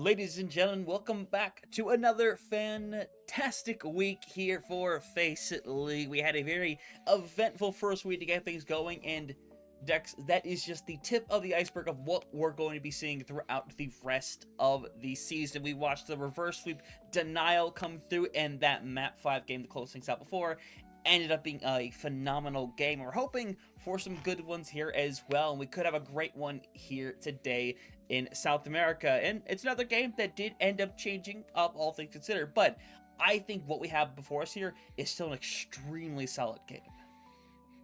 Ladies and gentlemen, welcome back to another fantastic week here for Faceit League. We had a very eventful first week to get things going, and Dex, that is just the tip of the iceberg of what we're going to be seeing throughout the rest of the season. We watched the reverse sweep denial come through, and that map 5 game to close things out before ended up being a phenomenal game. We're hoping for some good ones here as well, and we could have a great one here today in South America. And it's another game that did end up changing up, all things considered, but I think what we have before us here is still an extremely solid game.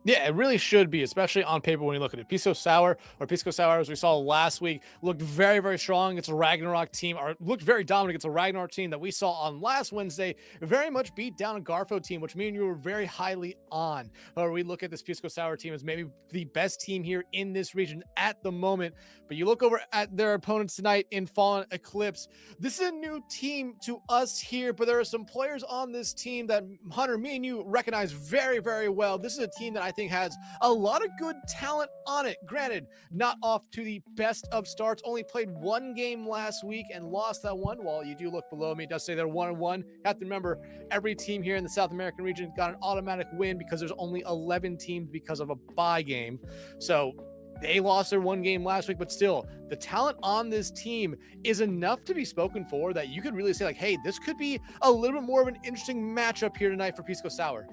Yeah, it really should be, especially on paper when you look at it. Pisco Sour, as we saw last week, looked very, very strong against a Ragnarok team, or looked very dominant against a Ragnarok team that we saw on last Wednesday, very much beat down a Garfo team, which me and you were very highly on. Or we look at this Pisco Sour team as maybe the best team here in this region at the moment. But you look over at their opponents tonight in Fallen Eclipse. This is a new team to us here, but there are some players on this team that, Hunter, me and you recognize very, very well. This is a team that I think has a lot of good talent on it. Granted, not off to the best of starts. Only played one game last week and lost that one. While you do look below me, it does say they're 1-1. You have to remember, every team here in the South American region got an automatic win because there's only 11 teams because of a bye game. So they lost their one game last week, but still, the talent on this team is enough to be spoken for that you could really say, like, hey, this could be a little bit more of an interesting matchup here tonight for Pisco Sour.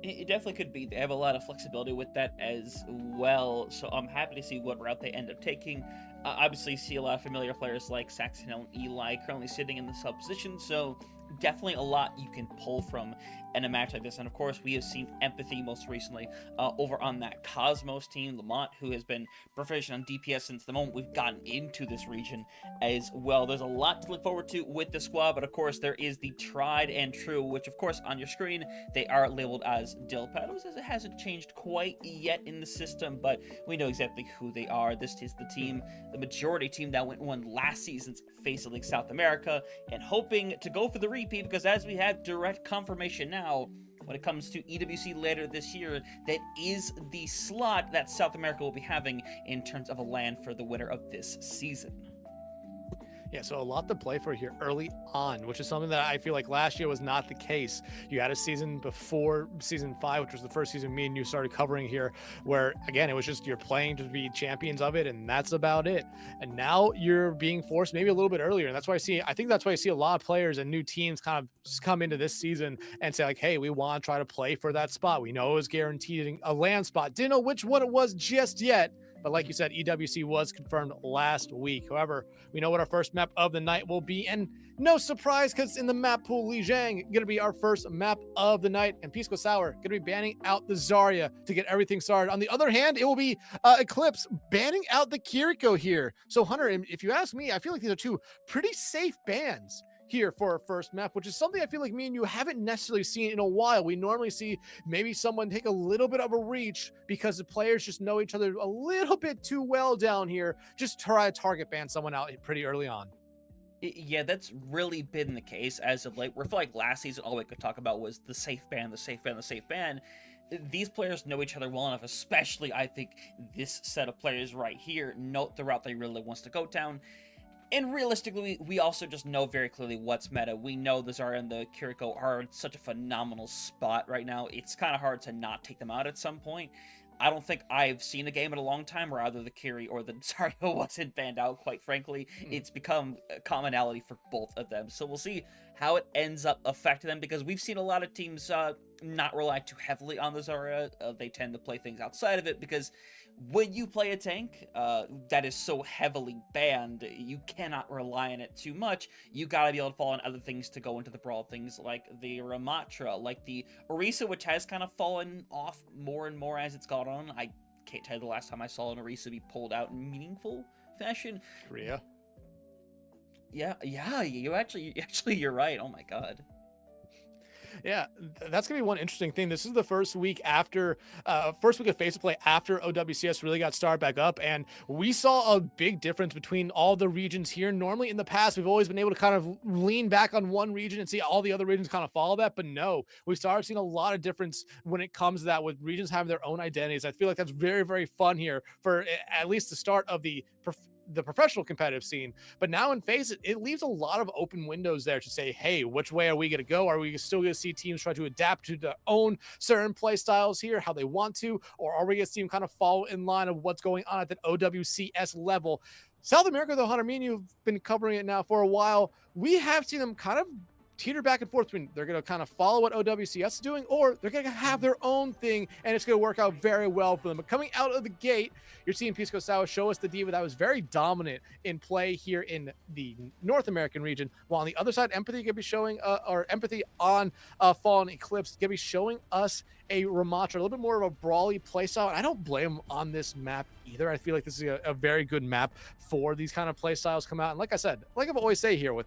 It definitely could be. They have a lot of flexibility with that as well, so I'm happy to see what route they end up taking. Obviously, see a lot of familiar players like Saxon and Eli currently sitting in the sub position, so definitely a lot you can pull from in a match like this. And of course, we have seen Empathy most recently over on that Cosmos team, Lamont, who has been proficient on DPS since the moment we've gotten into this region as well. There's a lot to look forward to with the squad, but of course there is the tried and true, which of course on your screen they are labeled as Dill Paddles, as it hasn't changed quite yet in the system, but we know exactly who they are. This is the team, the majority team that won last season's Faceit League South America, and hoping to go for the repeat, because as we have direct confirmation now, when it comes to EWC later this year, that is the slot that South America will be having in terms of a LAN for the winner of this season. Yeah, so a lot to play for here early on, which is something that I feel like last year was not the case. You had a season before season 5, which was the first season me and you started covering here, where again, it was just you're playing to be champions of it, and that's about it. And now you're being forced maybe a little bit earlier. And that's why I think that's why I see a lot of players and new teams kind of just come into this season and say, like, hey, we want to try to play for that spot. We know it was guaranteed a LAN spot. Didn't know which one it was just yet. But like you said, EWC was confirmed last week. However, we know what our first map of the night will be. And no surprise, because in the map pool, Lijiang going to be our first map of the night. And Pisco Sour going to be banning out the Zarya to get everything started. On the other hand, it will be Eclipse banning out the Kiriko here. So Hunter, if you ask me, I feel like these are two pretty safe bans here for our first map, which is something I feel like me and you haven't necessarily seen in a while. We normally see maybe someone take a little bit of a reach because the players just know each other a little bit too well down here. Just try to target ban someone out pretty early on. Yeah, that's really been the case as of late. Where I feel like last season all we could talk about was the safe ban, the safe ban, the safe ban. These players know each other well enough, especially I think this set of players right here know the route they really wants to go down. And realistically, we also just know very clearly what's meta. We know the Zarya and the Kiriko are in such a phenomenal spot right now. It's kind of hard to not take them out at some point. I don't think I've seen a game in a long time where either the Kiri or the Zarya wasn't banned out, quite frankly. It's become a commonality for both of them. So we'll see how it ends up affecting them, because we've seen a lot of teams not rely too heavily on the Zarya. They tend to play things outside of it, because when you play a tank that is so heavily banned, you cannot rely on it too much. You gotta be able to fall on other things to go into the brawl, things like the Ramatra, like the Orisa, which has kind of fallen off more and more as it's gone on. I can't tell you the last time I saw an Orisa be pulled out in meaningful fashion. Rhea? Yeah, you're right. Oh my god. Yeah, that's gonna be one interesting thing. This is the first week after first week of face to play after OWCS really got started back up, and we saw a big difference between all the regions here. Normally in the past, we've always been able to kind of lean back on one region and see all the other regions kind of follow that, but no, we've started seeing a lot of difference when it comes to that, with regions having their own identities. I feel like that's very, very fun here for at least the start of the the professional competitive scene. But now in Faceit, it leaves a lot of open windows there to say, hey, which way are we going to go? Are we still going to see teams try to adapt to their own certain play styles here, how they want to, or are we going to see them kind of follow in line of what's going on at the OWCS level? South America, though, Hunter, me and you have been covering it now for a while. We have seen them kind of teeter back and forth between they're going to kind of follow what OWCS is doing, or they're going to have their own thing, and it's going to work out very well for them. But coming out of the gate, you're seeing Pisco Sour show us the diva that was very dominant in play here in the North American region, while on the other side, Empathy going to be showing, or Empathy on Fallen Eclipse, going to be showing us a Ramatra, a little bit more of a brawly playstyle. And I don't blame them on this map either. I feel like this is a very good map for these kind of playstyles come out. And like I said, like I've always say here with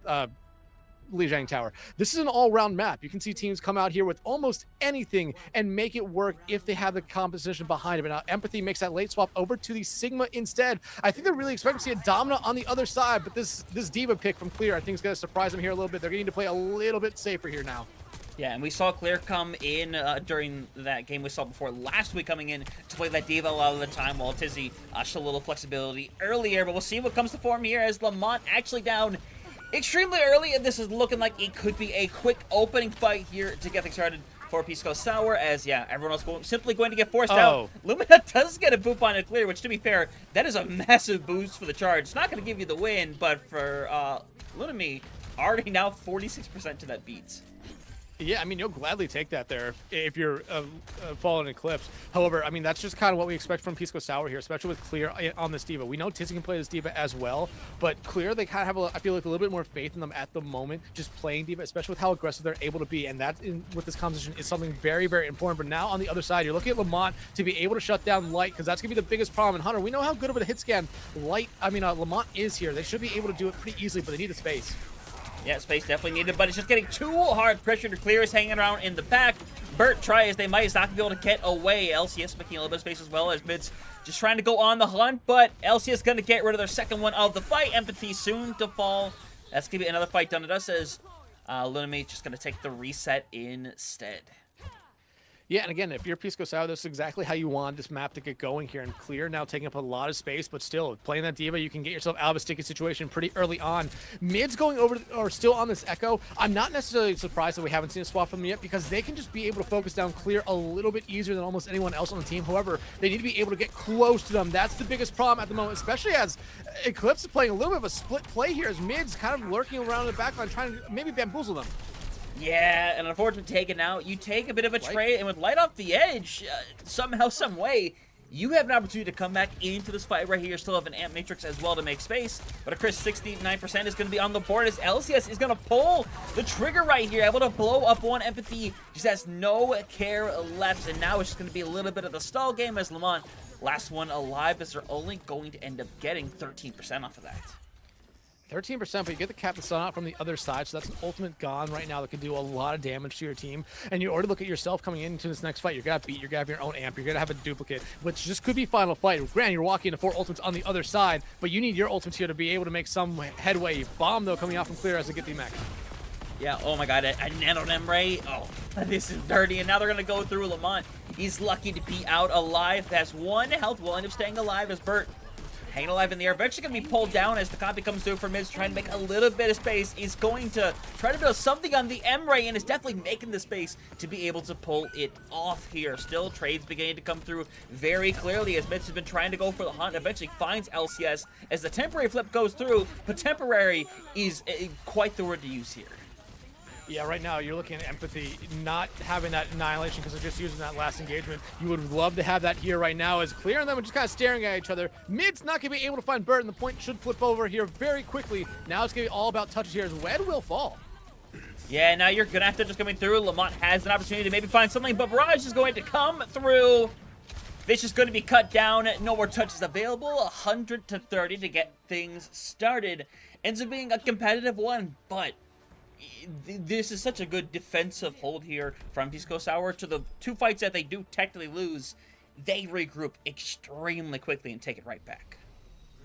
Lijiang Tower, this is an all-round map. You can see teams come out here with almost anything and make it work if they have the composition behind it. But now Empathy makes that late swap over to the Sigma instead. I think they're really expecting to see a Domina on the other side, but this Diva pick from Clear I think is going to surprise them here a little bit. They're going to need to play a little bit safer here now. Yeah, and we saw Clear come in during that game we saw before last week, coming in to play that Diva a lot of the time, while Tizzy showed a little flexibility earlier. But we'll see what comes to form here as Lamont actually down extremely early, and this is looking like it could be a quick opening fight here to get things started for Pisco Sour, as, yeah, everyone else simply going to get forced out. Lumina does get a boop on a Clear, which, to be fair, that is a massive boost for the charge. It's not going to give you the win, but for Lunami, already now 46% to that beats. Yeah, I mean, you'll gladly take that there if you're Fallen Eclipse. However, I mean, that's just kind of what we expect from Pisco Sour here, especially with Clear on this Diva. We know Tizzy can play this Diva as well, but Clear, they kind of have, I feel like, a little bit more faith in them at the moment, just playing Diva, especially with how aggressive they're able to be. And that, with this composition, is something very, very important. But now on the other side, you're looking at Lamont to be able to shut down Light, because that's going to be the biggest problem. And Hunter, we know how good of a hit scan Lamont is here. They should be able to do it pretty easily, but they need the space. Yeah, space definitely needed, but it's just getting too hard pressure to Clear is hanging around in the back. Burt, try as they might, is not going to be able to get away. LCS making a little bit of space as well, as Mid's just trying to go on the hunt, but LCS going to get rid of their second one of the fight. Empathy soon to fall. That's going to be another fight done at us, as Lunami just going to take the reset instead. Yeah, and again, if you're Pisco Sour, this is exactly how you want this map to get going here. And Clear now taking up a lot of space, but still, playing that Diva, you can get yourself out of a sticky situation pretty early on. Mid's going over, or still on this Echo. I'm not necessarily surprised that we haven't seen a swap from them yet, because they can just be able to focus down Clear a little bit easier than almost anyone else on the team. However, they need to be able to get close to them. That's the biggest problem at the moment, especially as Eclipse is playing a little bit of a split play here, as Mid's kind of lurking around in the backline, trying to maybe bamboozle them. Yeah, an unfortunate taken out. You take a bit of a trade, and with Light off the edge, somehow, some way, you have an opportunity to come back into this fight right here. Still have an Amp Matrix as well to make space, but a crisp 69% is going to be on the board, as LCS is going to pull the trigger right here, able to blow up one. Empathy just has no care left, and now it's just going to be a little bit of the stall game, as Lamont, last one alive, as they're only going to end up getting 13% off of that. 13%, but you get the Captain Sun out from the other side, so that's an ultimate gone right now that can do a lot of damage to your team. And you already look at yourself coming into this next fight. You're going to beat, you're going to have your own amp, you're going to have a duplicate, which just could be final fight. Granted, you're walking into 4 ultimates on the other side, but you need your ultimates here to be able to make some headway. Bomb, though, coming out from Clear as they get the mech. Yeah, oh my god, a Nano Nemray. Oh, this is dirty, and now they're going to go through Lamont. He's lucky to be out alive. Has 1 health, will end up staying alive, as Burt hanging alive in the air. Eventually going to be pulled down as the copy comes through for Miz, trying to make a little bit of space. He's going to try to build something on the M-Ray, and is definitely making the space to be able to pull it off here. Still, trades beginning to come through very clearly, as Miz has been trying to go for the hunt. Eventually finds LCS as the temporary flip goes through, but temporary is quite the word to use here. Yeah, right now you're looking at Empathy not having that annihilation because they're just using that last engagement. You would love to have that here right now, as Clear and them are just kind of staring at each other. Mid's not going to be able to find Burt, and the point should flip over here very quickly. Now it's going to be all about touches here, as Wed will fall. Yeah, now you're going to have to just coming through. Lamont has an opportunity to maybe find something, but Barrage is going to come through. This is going to be cut down. No more touches available. 100 to 30 to get things started. Ends up being a competitive one, but this is such a good defensive hold here from Pisco Sour. To the 2 fights that they do technically lose, they regroup extremely quickly and take it right back.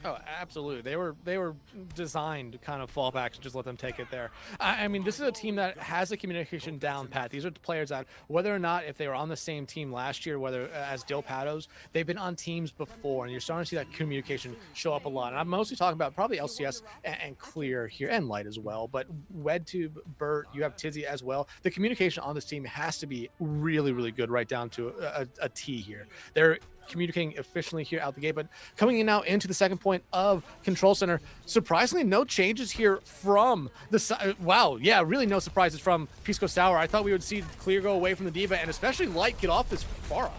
Oh, absolutely. They were designed to kind of fall back and just let them take it there. I mean, this is a team that has the communication down pat. These are the players that, whether or not if they were on the same team last year, whether as Dill Patos, they've been on teams before, and you're starting to see that communication show up a lot. And I'm mostly talking about probably LCS and Clear here, and Light as well. But WedTube, Burt, you have Tizzy as well. The communication on this team has to be really, really good, right down to a T here. They're communicating efficiently here out the gate. But coming in now into the second point of Control Center, surprisingly, no changes here from the side. Wow, yeah, really no surprises from Pisco Sour. I thought we would see Clear go away from the Diva, and especially Light get off this Pharah.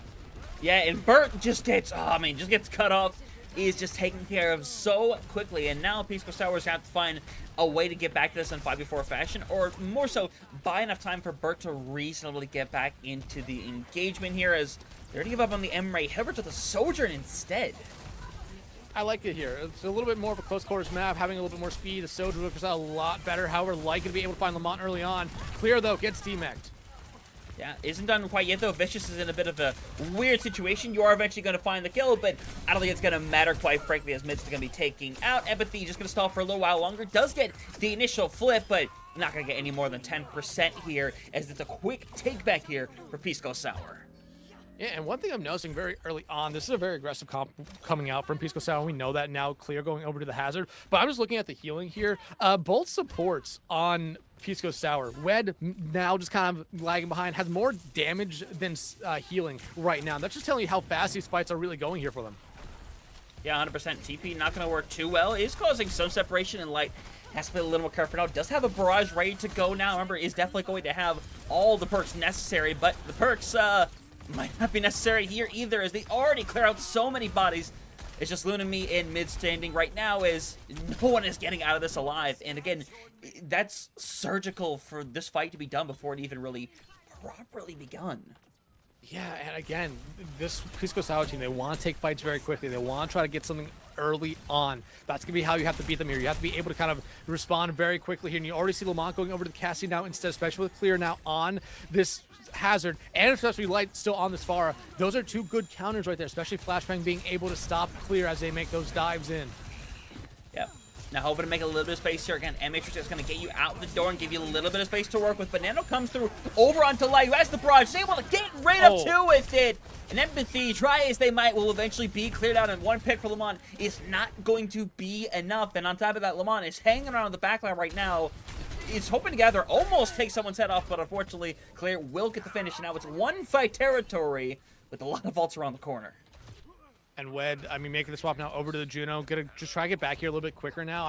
Yeah, and Burt just gets, just gets cut off. He is just taken care of so quickly, and now Pisco Sour's have to find a way to get back to this in 5v4 fashion, or more so, buy enough time for Burt to reasonably get back into the engagement here, as they're going to give up on the Emery, head over to the Sojourn instead. I like it here. It's a little bit more of a close quarters map, having a little bit more speed. The Sojourn looks a lot better. However, Light going to be able to find Lamont early on. Clear, though, gets demeched. Yeah, isn't done quite yet, though. Vicious is in a bit of a weird situation. You are eventually going to find the kill, but I don't think it's going to matter, quite frankly, as Mid's going to be taking out. Empathy just going to stall for a little while longer. Does get the initial flip, but not going to get any more than 10% here, as it's a quick take back here for Pisco Sour. Yeah, and one thing I'm noticing very early on, this is a very aggressive comp coming out from Pisco Sour. We know that now. Clear going over to the Hazard. But I'm just looking at the healing here. Both supports on Pisco Sour. Wed now just kind of lagging behind, has more damage than healing right now. That's just telling you how fast these fights are really going here for them. Yeah, 100%. TP not going to work too well. Is causing some separation, and Light has to play a little more careful now. Does have a barrage ready to go now. Remember, is definitely going to have all the perks necessary, but the perks might not be necessary here either, as they already clear out so many bodies. It's just Luna me in mid standing right now, as no one is getting out of this alive. And again, that's surgical for this fight to be done before it even really properly begun. Yeah, and again, this Pisco Sour team, they want to take fights very quickly. They want to try to get something early on. That's going to be how you have to beat them here. You have to be able to kind of respond very quickly here. And you already see Lamont going over to the Cassie now instead, especially with Clear now on this Hazard, and especially Light still on this Pharah. Those are two good counters right there, especially Flashbang being able to stop Clear as they make those dives in. Yep. Now hoping to make a little bit of space here. Again, M-Matrix is going to get you out the door and give you a little bit of space to work with. Banana comes through over onto Light, who has the barrage. They want to get right up to with it. And Empathy, try as they might, will eventually be cleared out. And one pick for Lamont is not going to be enough. And on top of that, Lamont is hanging around the backline right now. He's hoping to gather, almost take someone's head off, but unfortunately, Clear will get the finish. And now it's one fight territory with a lot of ults around the corner. And Wed, I mean, making the swap now over to the Juno. Gonna just try to get back here a little bit quicker now.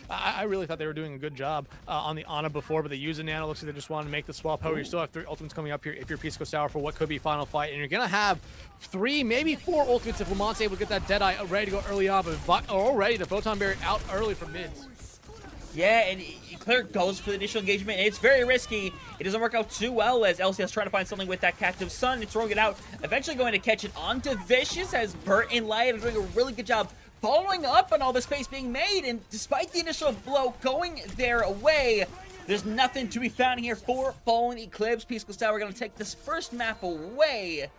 I really thought they were doing a good job on the Ana before, but they use a Nano. Looks like they just wanted to make the swap. However, you still have 3 ultimates coming up here if you're Pisco Sour for what could be final fight. And you're gonna have 3, maybe 4 ultimates if Lamont's able to get that Deadeye ready to go early on, but already the Photon Barrier out early from mids. Yeah, and Clear goes for the initial engagement, and it's very risky. It doesn't work out too well, as LCS trying to find something with that Captive Sun. It's throwing it out, eventually going to catch it onto Vicious, as Burt and Light are doing a really good job following up on all the space being made. And despite the initial blow going their way, there's nothing to be found here for Fallen Eclipse. Pisco Sour going to take this first map away.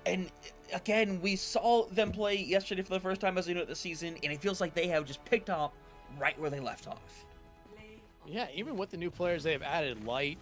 And again, we saw them play yesterday for the first time as they know it this season, and it feels like they have just picked up right where they left off. Yeah, even with the new players they have added, Light,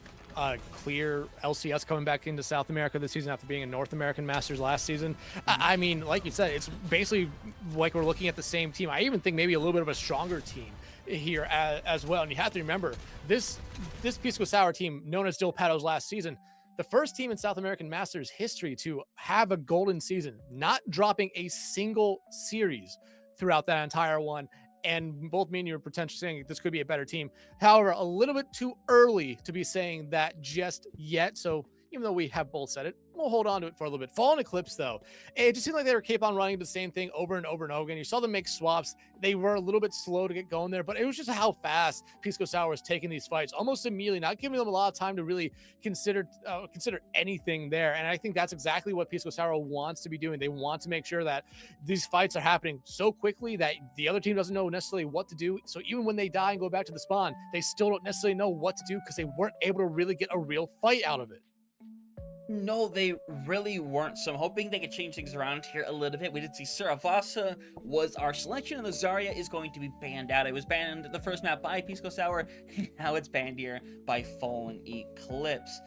Clear, LCS coming back into South America this season after being a North American Masters last season. I mean, like you said, it's basically like we're looking at the same team. I even think maybe a little bit of a stronger team here as well. And you have to remember, this Pisco Sour team, known as Dill Patos last season, the first team in South American Masters history to have a golden season, not dropping a single series throughout that entire one. And both me and you are potentially saying this could be a better team. However, a little bit too early to be saying that just yet. So even though we have both said it, we'll hold on to it for a little bit. Fallen Eclipse, though, it just seemed like they were keep on running the same thing over and over and over again. You saw them make swaps. They were a little bit slow to get going there, but it was just how fast Pisco Sour was taking these fights almost immediately, not giving them a lot of time to really consider anything there. And I think that's exactly what Pisco Sour wants to be doing. They want to make sure that these fights are happening so quickly that the other team doesn't know necessarily what to do. So even when they die and go back to the spawn, they still don't necessarily know what to do because they weren't able to really get a real fight out of it. No, they really weren't, so I'm hoping they could change things around here a little bit. We did see Saravasa was our selection, and the Zarya is going to be banned out. It was banned the first map by Pisco Sour, now it's banned here by Fallen Eclipse.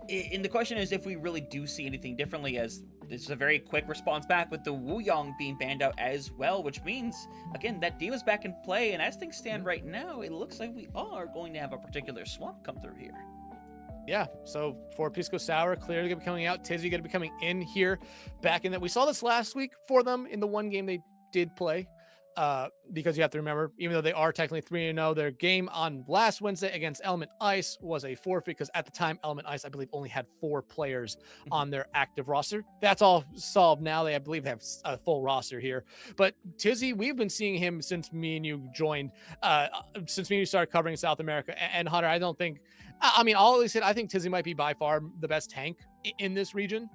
And the question is if we really do see anything differently, as this is a very quick response back with the Wuyong being banned out as well, which means, again, that D.Va's back in play, and as things stand right now, it looks like we are going to have a particular swap come through here. Yeah, so for Pisco Sour, clearly going to be coming out. Tizzy going to be coming in here, back in that. We saw this last week for them in the one game they did play, because you have to remember, even though they are technically 3-0, their game on last Wednesday against Element Ice was a forfeit because at the time, Element Ice, I believe, only had 4 players on their active roster. That's all solved now. They, I believe, have a full roster here. But Tizzy, we've been seeing him since me and you joined, since me and you started covering South America. And Hunter, I don't think, I mean, I'll always say I think Tizzy might be by far the best tank in this region.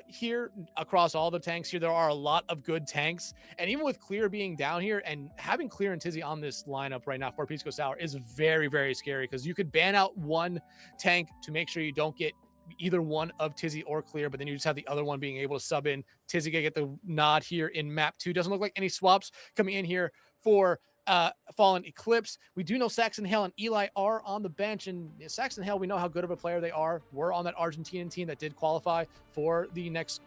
Here across all the tanks here, there are a lot of good tanks, and even with Clear being down here and having Clear and Tizzy on this lineup right now for Pisco Sour is very, very scary, because you could ban out one tank to make sure you don't get either one of Tizzy or Clear, but then you just have the other one being able to sub in. Tizzy gonna get the nod here in map 2. Doesn't look like any swaps coming in here for Fallen Eclipse. We do know Saxon Hale and Eli are on the bench, and Saxon Hale, we know how good of a player they are. We're on that Argentinian team that did qualify for the next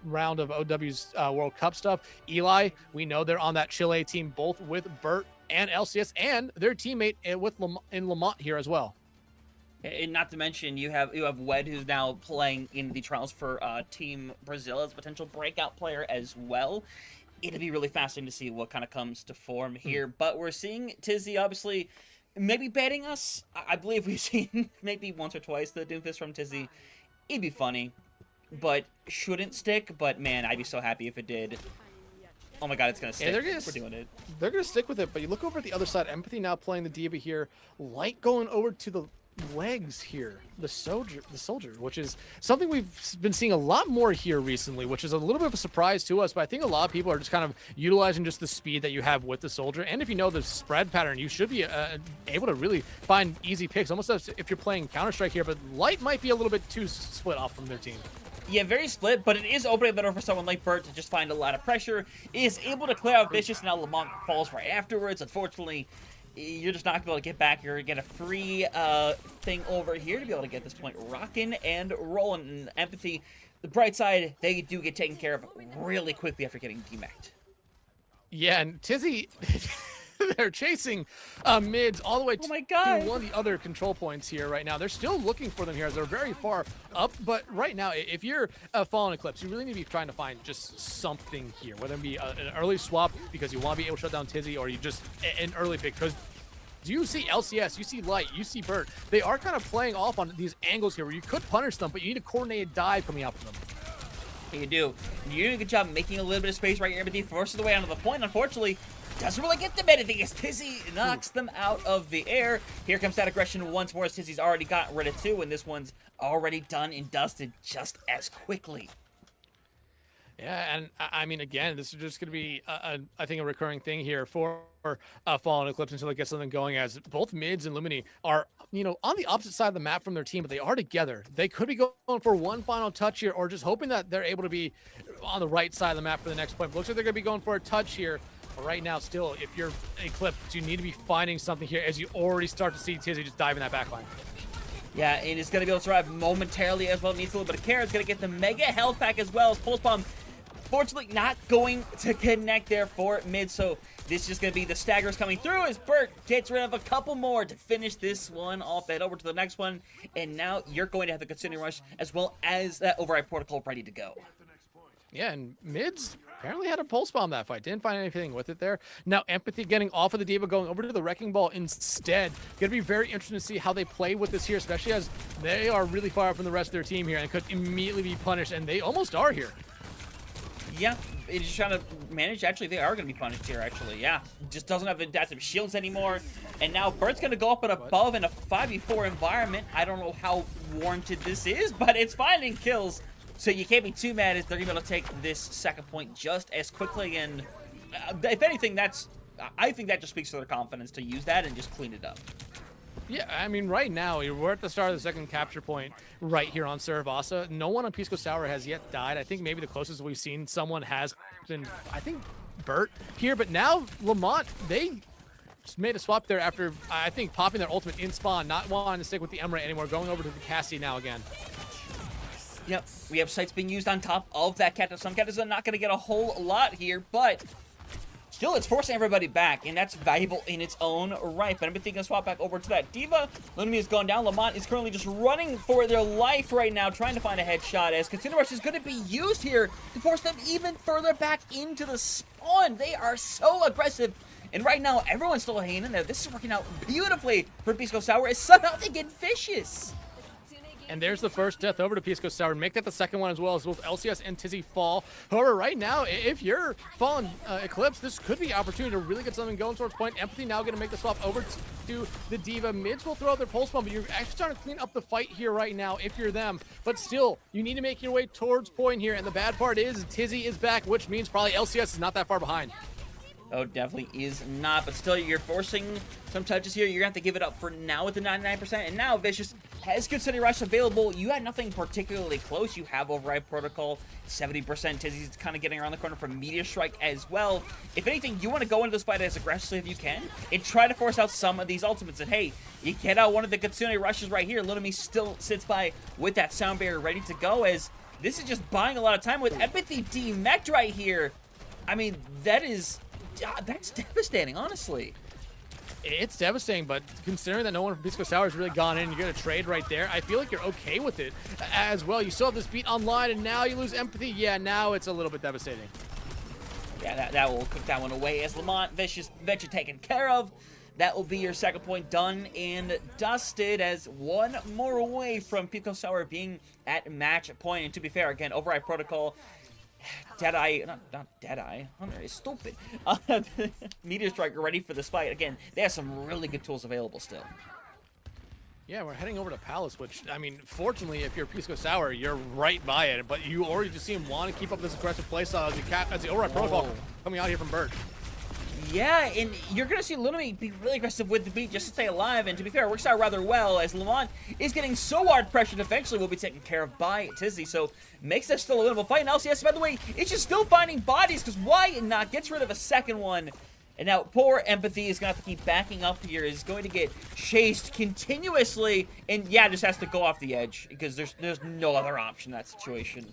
round of OW's World Cup stuff. Eli, we know they're on that Chile team, both with Bert and LCS, and their teammate with in Lamont here as well. And not to mention, you have Wed, who's now playing in the trials for Team Brazil as a potential breakout player as well. It'll be really fascinating to see what kind of comes to form here. But we're seeing Tizzy, obviously, maybe betting us. I believe we've seen maybe once or twice the Doomfist from Tizzy. It'd be funny, but shouldn't stick. But, man, I'd be so happy if it did. Oh, my God, it's going to stick. Yeah, we're doing it. They're going to stick with it. But you look over at the other side. Empathy now playing the D.Va here. Light going over to the legs here, the soldier, which is something we've been seeing a lot more here recently, which is a little bit of a surprise to us. But I think a lot of people are just kind of utilizing just the speed that you have with the soldier, and if you know the spread pattern, you should be able to really find easy picks, almost as if you're playing Counter-Strike here. But Light might be a little bit too split off from their team. Yeah, very split, but it is opening the door for someone like Bert to just find a lot of pressure. He is able to clear out Vicious, and now Lamont falls right afterwards. Unfortunately, you're just not going to be able to get back. You're going to get a free thing over here to be able to get this point rocking and rolling. And Empathy, the bright side, they do get taken care of really quickly after getting demacked. Yeah, and Tizzy, they're chasing mids all the way to one of the other control points here right now. They're still looking for them here as they're very far up. But right now, if you're a Fallen Eclipse, you really need to be trying to find just something here, whether it be an early swap because you want to be able to shut down Tizzy, or you just an early pick because you see LCS, you see Light, you see Bert. They are kind of playing off on these angles here where you could punish them, but you need a coordinated dive coming out from them. You do. You're doing a good job making a little bit of space right here. Empathy forces the way onto the point. Unfortunately, doesn't really get them anything as Tizzy knocks them out of the air. Here comes that aggression once more as Tizzy's already gotten rid of 2, and this one's already done and dusted just as quickly. Yeah, and I mean, again, this is just going to be, I think, a recurring thing here for Fallen Eclipse until they get something going, as both mids and Lumini are, you know, on the opposite side of the map from their team, but they are together. They could be going for one final touch here, or just hoping that they're able to be on the right side of the map for the next point. But looks like they're going to be going for a touch here. But right now, still, if you're Eclipse, you need to be finding something here as you already start to see Tizzy just dive in that backline. Yeah, and it's going to be able to survive momentarily as well. It needs a little bit of care. It's going to get the mega health pack as well as Pulse Bomb. Fortunately, not going to connect there for mid, so this is just going to be the staggers coming through as Bert gets rid of a couple more to finish this one off. Head over to the next one, and now you're going to have the Consuming Rush as well as that Override Protocol ready to go. Yeah, and mids apparently had a pulse bomb that fight. Didn't find anything with it there. Now Empathy getting off of the D.Va, going over to the Wrecking Ball instead. Gonna be very interesting to see how they play with this here, especially as they are really far from the rest of their team here and could immediately be punished, and they almost are here. Yeah, it's just trying to manage. Actually, they are going to be punished here, actually. Yeah, just doesn't have adaptive shields anymore. And now Bert's going to go up and above in a 5v4 environment. I don't know how warranted this is, but it's finding kills. So you can't be too mad as they're going to be able to take this second point just as quickly. And if anything, I think that just speaks to their confidence to use that and just clean it up. Yeah, I mean, right now, we're at the start of the second capture point right here on Saravasa. No one on Pisco Sour has yet died. I think maybe the closest we've seen someone has been, I think, Bert here. But now, Lamont, they just made a swap there after, I think, popping their ultimate in spawn, not wanting to stick with the Emerald anymore, going over to the Cassie now again. Yep, we have sights being used on top of that Cactus. Some Cactus are not going to get a whole lot here, but still, it's forcing everybody back, and that's valuable in its own right. But I'm thinking swap back over to that Diva. Lunami has gone down. Lamont is currently just running for their life right now, trying to find a headshot, as Consumer Rush is going to be used here to force them even further back into the spawn. They are so aggressive. And right now, everyone's still hanging in there. This is working out beautifully for Pisco Sour, as somehow they get vicious. And there's the first death over to Pisco Sour. Make that the second one as well, as both LCS and Tizzy fall. However, right now, if you're falling Eclipse, this could be an opportunity to really get something going towards point. Empathy now going to make the swap over to the Diva. Mids will throw out their pulse bomb, but you're actually starting to clean up the fight here right now if you're them. But still, you need to make your way towards point here. And the bad part is Tizzy is back, which means probably LCS is not that far behind. Oh, definitely is not, but still, you're forcing some touches here. You're going to have to give it up for now with the 99%, and now Vicious has Consumer Rush available. You had nothing particularly close. You have Override Protocol, 70%. Tizzy's kind of getting around the corner from Meteor Strike as well. If anything, you want to go into this fight as aggressively as you can and try to force out some of these ultimates. And hey, you get out one of the Consumer Rushes right here. Lunami still sits by with that sound barrier ready to go, as this is just buying a lot of time with Empathy demeched right here. I mean, that's devastating, honestly. It's devastating, but considering that no one from Pisco Sour has really gone in, you're going to trade right there, I feel like you're okay with it as well. You still have this beat online, and now you lose Empathy. Yeah, now it's a little bit devastating. Yeah, that will cook that one away as Lamont Vicious taken care of. That will be your second point done and dusted, as one more away from Pisco Sour being at match point. And to be fair, again, Override Protocol, Deadeye, not Deadeye, Hunter is stupid. Meteor Strike are ready for this fight. Again, they have some really good tools available still. Yeah, we're heading over to Palace, which, I mean, fortunately, if you're Pisco Sour, you're right by it, but you already just see him want to keep up this aggressive playstyle as the Override Protocol coming out here from Bert. Yeah, and you're going to see Lunami be really aggressive with the beat just to stay alive, and to be fair, it works out rather well, as Lamont is getting so hard pressured, eventually will be taken care of by Tizzy, so makes that still a winnable fight. And LCS, by the way, it's just still finding bodies, because why not? Gets rid of a second one. And now poor Empathy is going to have to keep backing up here, is going to get chased continuously, and yeah, just has to go off the edge, because there's no other option in that situation.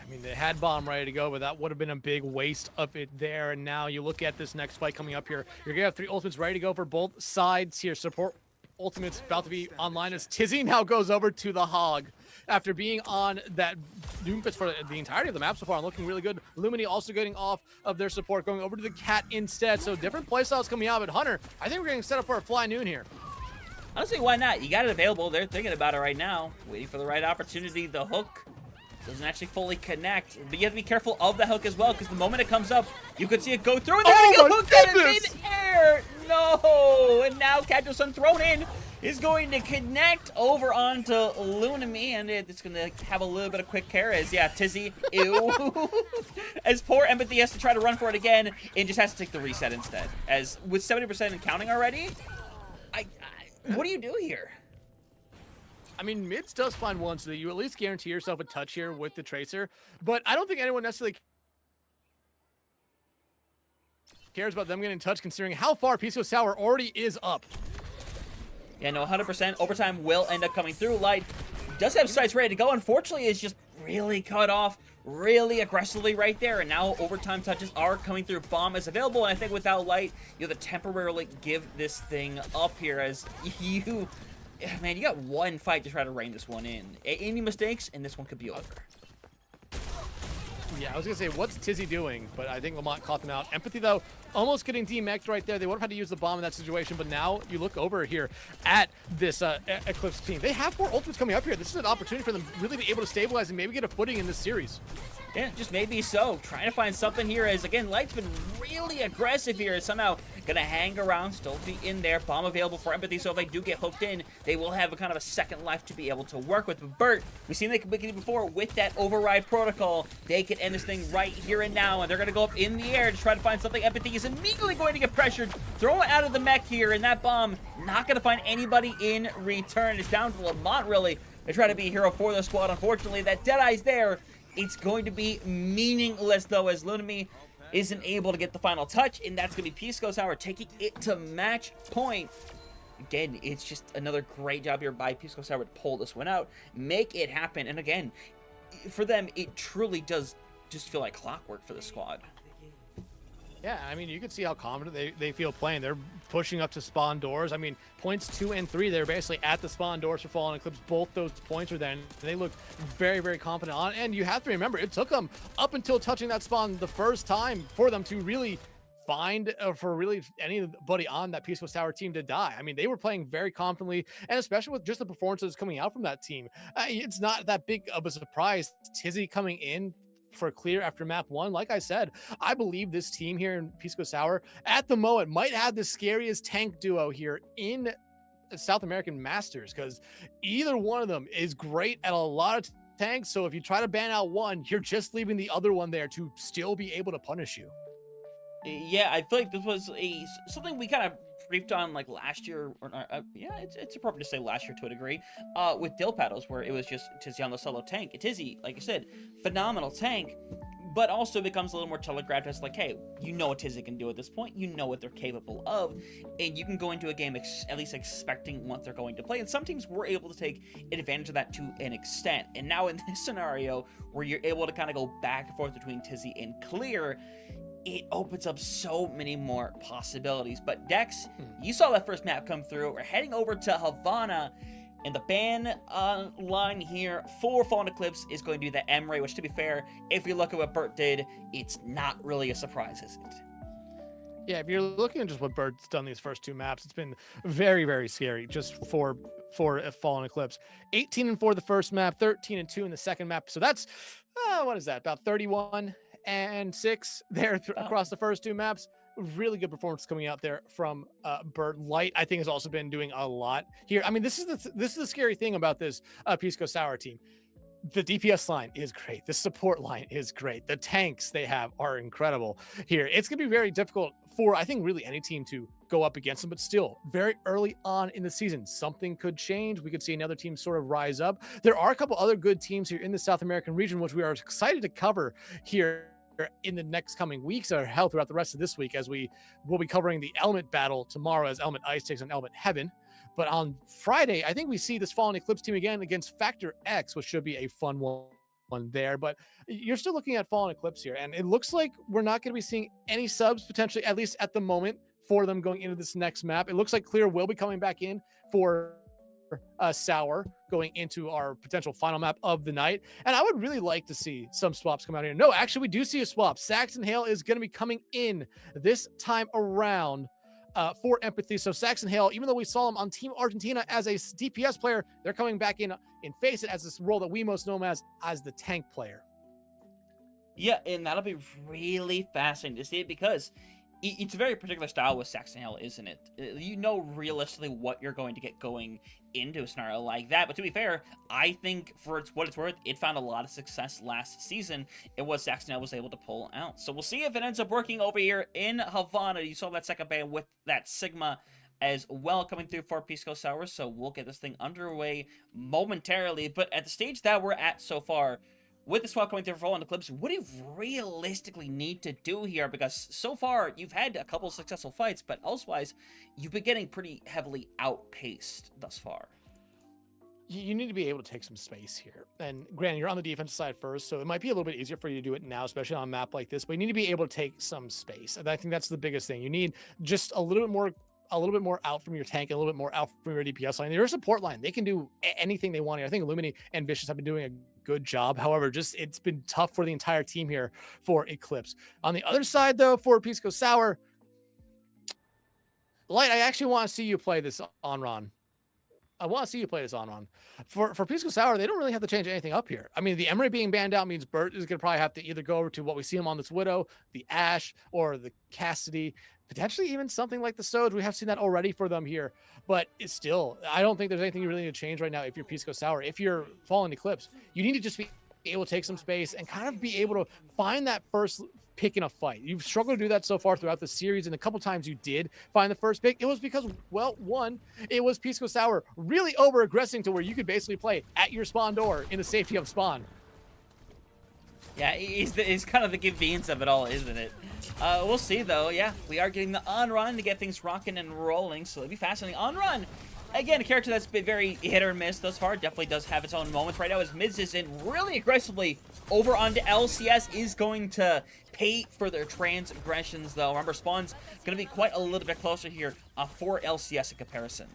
I mean, they had bomb ready to go, but that would have been a big waste of it there. And now you look at this next fight coming up here. You're going to have 3 ultimates ready to go for both sides here. Support ultimates about to be online as Tizzy now goes over to the Hog after being on that Doomfist for the entirety of the map so far and looking really good. Lumini also getting off of their support, going over to the Cat instead. So different playstyles coming out, but Hunter, I think we're getting set up for a fly noon here. Honestly, why not? You got it available. They're thinking about it right now. Waiting for the right opportunity. The hook doesn't actually fully connect, but you have to be careful of the hook as well, because the moment it comes up, you could see it go through, and they're gonna get hooked at it mid-air! No! And now Cactus thrown in is going to connect over onto Lunami, and it's gonna have a little bit of quick care as, yeah, Tizzy, ew. As poor Empathy has to try to run for it again, and just has to take the reset instead. As with 70% and counting already, what do you do here? I mean, Mids does find one, so that you at least guarantee yourself a touch here with the Tracer, but I don't think anyone necessarily cares about them getting in touch, considering how far Pisco Sour already is up. Yeah, no, 100%. Overtime will end up coming through. Light does have sights ready to go. Unfortunately, it's just really cut off really aggressively right there, and now overtime touches are coming through. Bomb is available, and I think without Light, you have to temporarily give this thing up here, as you... Man, you got one fight to try to rein this one in. Any mistakes, and this one could be over. Yeah, I was going to say, what's Tizzy doing? But I think Lamont caught them out. Empathy, though, almost getting demeched right there. They would have had to use the bomb in that situation, but now you look over here at this Eclipse team. They have 4 ultimates coming up here. This is an opportunity for them to really be able to stabilize and maybe get a footing in this series. Yeah, just maybe so. Trying to find something here as, again, Light's been really aggressive here, as somehow Gonna hang around, still be in there. Bomb available for Empathy, so if they do get hooked in, they will have a kind of a second life to be able to work with. But Burt, we've seen they can make it before with that override protocol. They can end this thing right here and now, and they're gonna go up in the air to try to find something. Empathy is immediately going to get pressured, throw it out of the mech here, and that bomb not gonna find anybody in return. It's down to Lamont, really. They try to be a hero for the squad. Unfortunately, that Deadeye's there. It's going to be meaningless, though, as Lunami isn't able to get the final touch, and that's going to be Pisco Sour taking it to match point. Again, it's just another great job here by Pisco Sour to pull this one out, make it happen, and again, for them, it truly does just feel like clockwork for the squad. Yeah, I mean, you can see how confident they feel playing. They're pushing up to spawn doors. I mean, points 2 and 3, they're basically at the spawn doors for Fallen Eclipse. Both those points are there, and they look very, very confident on it. And you have to remember, it took them up until touching that spawn the first time for them to really find, for really anybody on that Peaceful Tower team to die. I mean, they were playing very confidently, and especially with just the performances coming out from that team, it's not that big of a surprise. Tizzy coming in for clear after map 1. Like I said, I believe this team here in Pisco Sour at the moment might have the scariest tank duo here in South American Masters, because either one of them is great at a lot of tanks. So if you try to ban out one, you're just leaving the other one there to still be able to punish you. Yeah, I feel like this was something we kind of briefed on like last year, or yeah, it's appropriate to say last year to a degree, with Dill Paddles, where it was just Tizzy on the solo tank. Tizzy, like I said, phenomenal tank, but also becomes a little more telegraphed as like, hey, you know what Tizzy can do at this point, you know what they're capable of, and you can go into a game at least expecting what they're going to play, and some teams were able to take advantage of that to an extent. And now in this scenario, where you're able to kind of go back and forth between Tizzy and Clear, it opens up so many more possibilities. But Dex, you saw that first map come through. We're heading over to Havana, and the ban line here for Fallen Eclipse is going to be the M-Ray, which, to be fair, if you look at what Burt did, it's not really a surprise, is it? Yeah, if you're looking at just what Burt's done these first 2 maps, it's been very, very scary just for Fallen Eclipse. 18 and 4 the first map, 13 and 2 in the second map. So that's, what is that, about 31 and 6 there across the first 2 maps. Really good performance coming out there from Burt. Light, I think, has also been doing a lot here. I mean, this is the scary thing about this Pisco Sour team. The DPS line is great. The support line is great. The tanks they have are incredible here. It's going to be very difficult for, I think, really any team to go up against them, but still very early on in the season, something could change. We could see another team sort of rise up. There are a couple other good teams here in the South American region, which we are excited to cover here in the next coming weeks, or hell, throughout the rest of this week, as we will be covering the Element battle tomorrow as Element Ice takes on Element Heaven. But on Friday, I think we see this Fallen Eclipse team again against Factor X, which should be a fun one there. But you're still looking at Fallen Eclipse here, and it looks like we're not going to be seeing any subs, potentially, at least at the moment, for them going into this next map. It looks like Clear will be coming back in for Sour going into our potential final map of the night. And I would really like to see some swaps come out here. No, actually, we do see a swap. Saxon Hale is going to be coming in this time around for Empathy. So Saxon Hale, even though we saw him on Team Argentina as a DPS player, they're coming back in Faceit as this role that we most know him as the tank player. Yeah, and that'll be really fascinating to see, because it's a very particular style with Saxon Hale, isn't it? You know realistically what you're going to get going into a scenario like that. But to be fair, I think for what it's worth, it found a lot of success last season in what Saxon Hale was able to pull out. So we'll see if it ends up working over here in Havana. You saw that second ban with that Sigma as well coming through for Pisco Sour. So we'll get this thing underway momentarily. But at the stage that we're at so far, with the swap coming through for Fallen Eclipse, what do you realistically need to do here? Because so far, you've had a couple of successful fights, but elsewise, you've been getting pretty heavily outpaced thus far. You need to be able to take some space here. And granted, you're on the defensive side first, so it might be a little bit easier for you to do it now, especially on a map like this, but you need to be able to take some space. And I think that's the biggest thing. You need just a little bit more out from your tank, a little bit more out from your DPS line. Your support line, they can do anything they want here. I think Illumini and Vicious have been doing a good job. However, just it's been tough for the entire team here for Eclipse. On the other side, though, for Pisco Sour, Light, I actually want to see you play this on Ron. I want to see you play this on. For Pisco Sour, they don't really have to change anything up here. I mean, the Emery being banned out means Bert is going to probably have to either go over to what we see him on this Widow, the Ash, or the Cassidy, potentially even something like the Soj. We have seen that already for them here, but it's still, I don't think there's anything you really need to change right now if you're Pisco Sour. If you're Fallen Eclipse, you need to just be able to take some space and kind of be able to find that first pick in a fight. You've struggled to do that so far throughout the series, and a couple times you did find the first pick. It was because, well, one, it was Pisco Sour really over-aggressing to where you could basically play at your spawn door in the safety of spawn. Yeah, it's kind of the convenience of it all, isn't it? We'll see, though. Yeah, we are getting the on-run to get things rocking and rolling, so it'll be fascinating. On-run! Again, a character that's been very hit or miss thus far. Definitely does have its own moments right now as Mids is in really aggressively over onto LCS, is going to pay for their transgressions, though. Remember, Spawn's going to be quite a little bit closer here for LCS in comparison.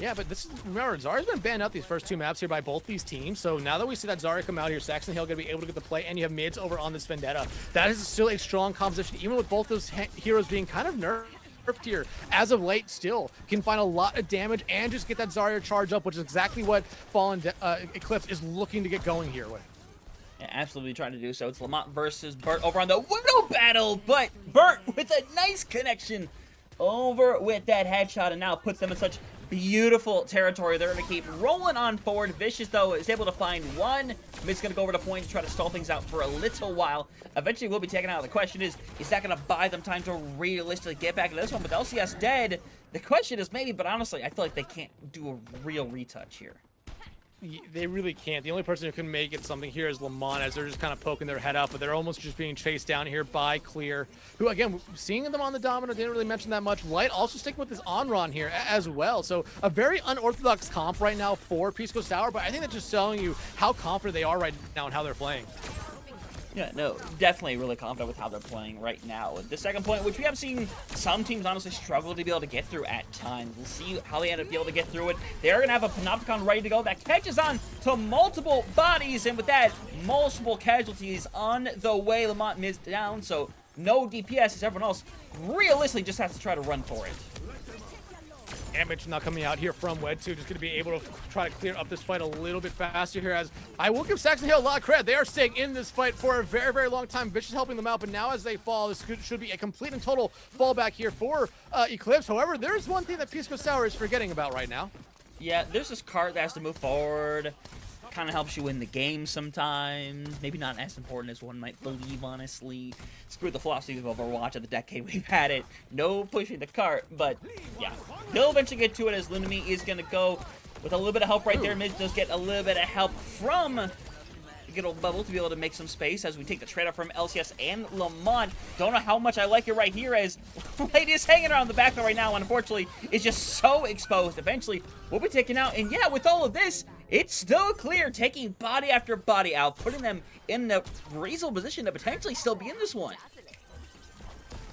Yeah, but remember, Zarya's been banned out these first two maps here by both these teams. So now that we see that Zarya come out here, Saxon Hill going to be able to get the play, and you have Mids over on this Vendetta. That is still a strong composition, even with both those heroes being kind of nerfed here. As of late, still can find a lot of damage and just get that Zarya charge up, which is exactly what Fallen Eclipse is looking to get going here with. Yeah, absolutely trying to do so. It's Lamont versus Bert over on the Widow battle, but Bert with a nice connection over with that headshot, and now puts them in such beautiful territory. They're going to keep rolling on forward. Vicious, though, is able to find one. Mid's going to go over to point and try to stall things out for a little while. Eventually, will be taken out. The question is that going to buy them time to realistically get back into this one? With LCS dead, the question is maybe, but honestly, I feel like they can't do a real retouch here. They really can't. The only person who can make it something here is Lamont, as they're just kind of poking their head out, but they're almost just being chased down here by Clear, who, again, seeing them on the Domino, didn't really mention that much. Light also sticking with this on-run here as well. So a very unorthodox comp right now for Pisco Sour, but I think that's just telling you how confident they are right now and how they're playing. Yeah, no, definitely really confident with how they're playing right now. The second point, which we have seen some teams honestly struggle to be able to get through at times. We'll see how they end up being able to get through it. They're going to have a Panopticon ready to go that catches on to multiple bodies, and with that, multiple casualties on the way. Lamont missed down, so no DPS as everyone else realistically just has to try to run for it. Damage not coming out here from Wed 2, just going to be able to try to clear up this fight a little bit faster here, as I will give Saxon Hill a lot of credit. They are staying in this fight for a very, very long time. Vicious helping them out, but now as they fall, this should be a complete and total fallback here for Eclipse. However, there's one thing that Pisco Sour is forgetting about right now. Yeah, there's this cart that has to move forward. Kind of helps you win the game sometimes. Maybe not as important as one might believe, honestly. Screw the philosophy of Overwatch of the decade we've had it. No pushing the cart, but yeah. They'll eventually get to it as Lunami is going to go with a little bit of help right there. Mid does get a little bit of help from good old Bubble to be able to make some space as we take the trade up from LCS and Lamont. Don't know how much I like it right here, as Light is hanging around the back right now, and unfortunately is just so exposed. Eventually we'll be taken out, and yeah, with all of this, it's still Clear taking body after body out, putting them in the reasonable position to potentially still be in this one.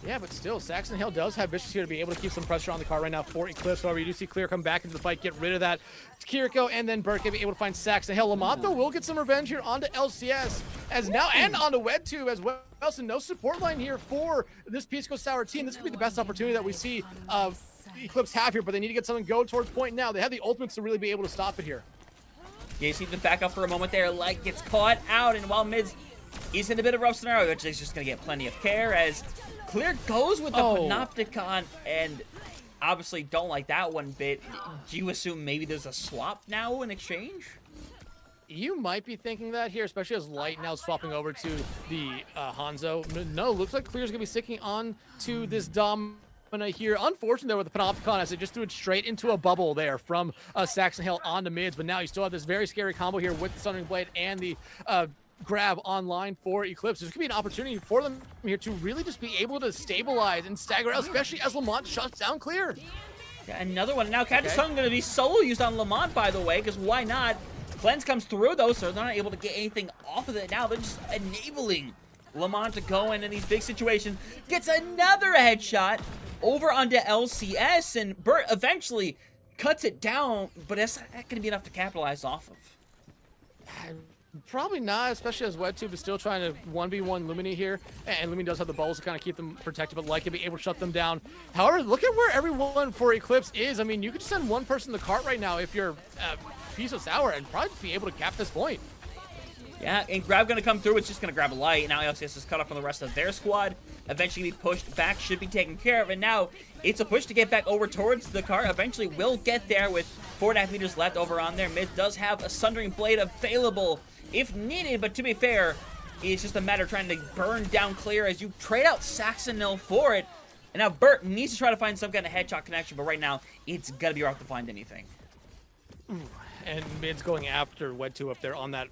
Yeah, but still, Saxon Hill does have Vicious here to be able to keep some pressure on the car right now for Eclipse. However, you do see Clear come back into the fight, get rid of that. Kiriko and then Burke be able to find Saxon Hill. Lamont, though, will get some revenge here onto LCS as now, and onto Wed 2 as well. So no support line here for this Pisco Sour team. This could be the best opportunity that we see Eclipse have here, but they need to get something go towards point now. They have the ultimates to really be able to stop it here. Yeah, you see them back up for a moment there. Light gets caught out, and while Mids is in a bit of a rough scenario, which is just going to get plenty of care as Clear goes with the Panopticon, and obviously don't like that one bit. Do you assume maybe there's a swap now in exchange? You might be thinking that here, especially as Light now swapping over to the Hanzo. No, looks like Clear's going to be sticking on to this Domina here. Unfortunate there with the Panopticon, as they just threw it straight into a bubble there from Saxon Hill onto Mids, but now you still have this very scary combo here with the Sundering Blade and the grab online for Eclipse. There's going to be an opportunity for them here to really just be able to stabilize and stagger out, especially as Lamont shuts down Clear. Yeah, another one. Now, Catch Tongue going to be solo used on Lamont, by the way, because why not? Cleanse comes through, though, so they're not able to get anything off of it now. They're just enabling Lamont to go in these big situations. Gets another headshot over onto LCS, and Bert eventually cuts it down, but that's not going to be enough to capitalize off of. Probably not, especially as WebTube is still trying to 1v1 Lumini here, and Lumini does have the bubbles to kind of keep them protected, but like to be able to shut them down. However, look at where everyone for Eclipse is. I mean, you could just send one person to the cart right now if you're Piece of Sour and probably be able to cap this point. Yeah, and Grab gonna come through. It's just gonna grab a light. Now LCS is cut off from the rest of their squad. Eventually be pushed back, should be taken care of. And now it's a push to get back over towards the car. Eventually will get there with 4.5 meters left over on there. Mid does have a Sundering Blade available if needed, but to be fair, it's just a matter of trying to burn down Clear as you trade out Saxonil for it. And now Burt needs to try to find some kind of headshot connection, but right now it's gonna be rough to find anything. And Mid's going after Wed2 up there on that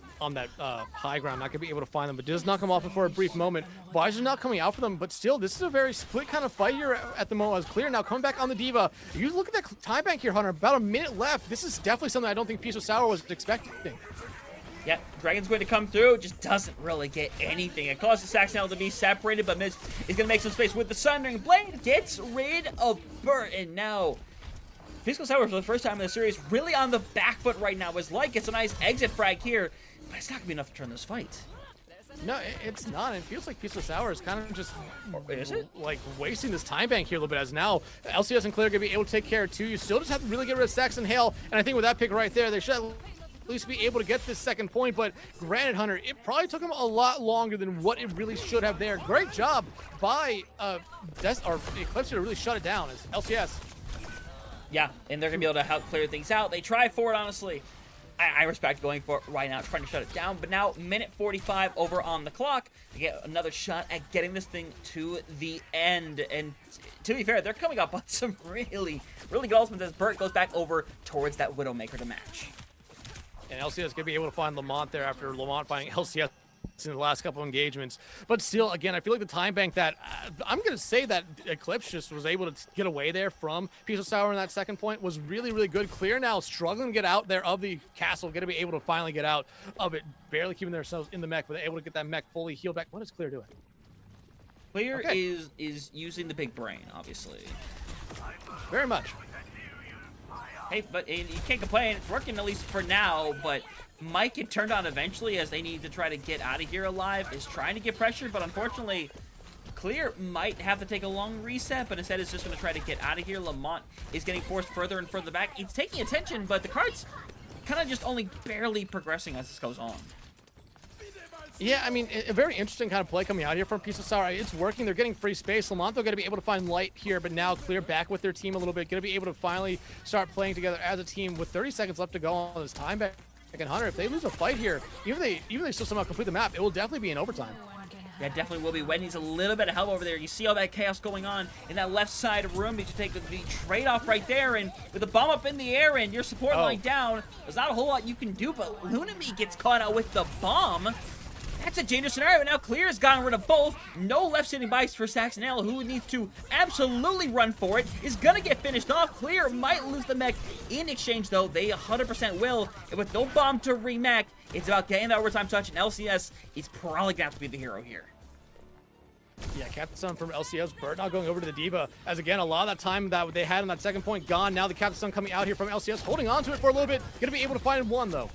high ground, not gonna be able to find them, but does knock him off for a brief moment. Visor's not coming out for them, but still, this is a very split kind of fight here at the moment. As Clear now coming back on the Diva. You look at that time bank here, Hunter. About a minute left. This is definitely something I don't think Piece of Sour was expecting. Yeah, Dragon's going to come through, just doesn't really get anything. It causes Saxonil to be separated, but Miz is going to make some space with the Sundering Blade, gets rid of Burt, and now Fiscal Sour for the first time in the series really on the back foot right now. As Light gets a nice exit frag here, but it's not going to be enough to turn this fight. No, it's not. It feels like Piece of Sour is kind of just Is it? like wasting this time bank here a little bit, as now LCS and Clear are going to be able to take care of too. You still just have to really get rid of Saxon Hale, and I think with that pick right there, they should at least be able to get this second point. But granted, Hunter, it probably took him a lot longer than what it really should have there. Great job by Eclipse to really shut it down as LCS. Yeah, and they're going to be able to help clear things out. They try for it, honestly. I respect going for it right now, trying to shut it down. But now, minute 45 over on the clock to get another shot at getting this thing to the end. And to be fair, they're coming up on some really, really good ultimates as Burt goes back over towards that Widowmaker to match. And LCS going to be able to find Lamont there after Lamont finding LCS in the last couple of engagements. But still, again, I feel like the time bank that I'm going to say that Eclipse just was able to get away there from Piece of Sour in that second point was really, really good. Clear now struggling to get out there of the castle, going to be able to finally get out of it, barely keeping themselves in the mech, but able to get that mech fully healed back. What is Clear doing? Clear is using the big brain, obviously. Very much. Hey, but you can't complain. It's working at least for now, but might get turned on eventually as they need to try to get out of here alive. Is trying to get pressure, but unfortunately, Clear might have to take a long reset, but instead is just going to try to get out of here. Lamont is getting forced further and further back. It's taking attention, but the card's kind of just only barely progressing as this goes on. Yeah, I mean, a very interesting kind of play coming out here from Piece of Sour. It's working. They're getting free space. Lamont, they're going to be able to find Light here, but now Clear back with their team a little bit. Going to be able to finally start playing together as a team with 30 seconds left to go on this time back. And Hunter, if they lose a fight here, even if they still somehow complete the map, it will definitely be in overtime. Yeah, definitely will be. Wed needs a little bit of help over there. You see all that chaos going on in that left side room. Need to take the trade-off right there, and with the bomb up in the air and your support line down, there's not a whole lot you can do, but Lunami gets caught out with the bomb. That's a dangerous scenario. Now Clear has gotten rid of both. No left sitting bites for Saxonil, who needs to absolutely run for it. Is going to get finished off. Clear might lose the mech in exchange, though. They 100% will. And with no bomb to remech, it's about getting that overtime touch, and LCS is probably going to have to be the hero here. Yeah, Captain Sun from LCS. Burt now going over to the Diva. As again, a lot of that time that they had in that second point gone. Now the Captain Sun coming out here from LCS, holding on to it for a little bit. Going to be able to find one, though.